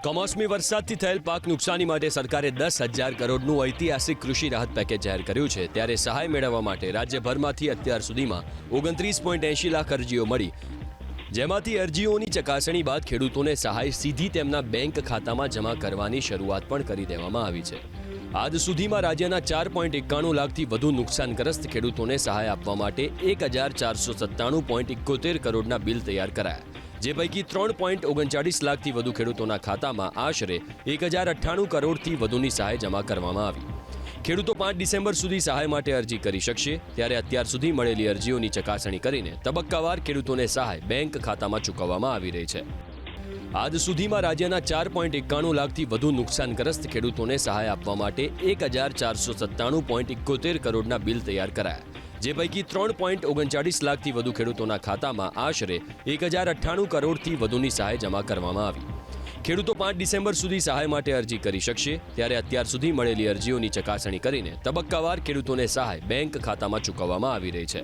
કમોસમી વરસાદથી થયેલ પાક નુકસાની માટે સરકારે 10,000 કરોડનું ઐતિહાસિક કૃષિ રાહત પેકેજ જાહેર કર્યું છે। ત્યારે સહાય મેળવવા માટે રાજ્યભરમાંથી અત્યાર સુધીમાં 29.80 લાખ અરજીઓ મળી, જેમાંથી અરજીઓની ચકાસણી બાદ ખેડૂતોને સહાય સીધી તેમના બેંક ખાતામાં જમા કરવાની શરૂઆત પણ કરી દેવામાં આવી છે। આજ સુધીમાં રાજ્યના 4.91 લાખથી વધુ નુકસાનગ્રસ્ત ખેડૂતોને સહાય આપવા માટે 1,497.71 કરોડના બિલ તૈયાર કરાયા, જે પૈકી 3.39 લાખથી વધુ ખેડૂતોના ખાતામાં આશરે 1,098 કરોડથી વધુની સહાય જમા કરવામાં આવી। ખેડૂતો 5 ડિસેમ્બર સુધી સહાય માટે અરજી કરી શકશે। ત્યારે અત્યાર સુધી મળેલી અરજીઓની ચકાસણી કરીને તબક્કાવાર ખેડૂતોને સહાય બેંક ખાતામાં ચૂકવવામાં આવી રહી છે। આજ સુધીમાં રાજ્યના 4.91 લાખથી વધુ નુકસાનગ્રસ્ત ખેડૂતોને સહાય આપવા માટે 1,497.71 કરોડના બિલ તૈયાર કરાયા, જે પૈકી 3.39 લાખથી વધુ ખેડૂતોના ખાતામાં આશરે 1,098 કરોડથી વધુની સહાય જમા કરવામાં આવી। ખેડૂતો 5 ડિસેમ્બર સુધી સહાય માટે અરજી કરી શકશે। ત્યારે અત્યાર સુધી મળેલી અરજીઓની ચકાસણી કરીને તબક્કાવાર ખેડૂતોને સહાય બેંક ખાતામાં ચૂકવવામાં આવી રહી છે।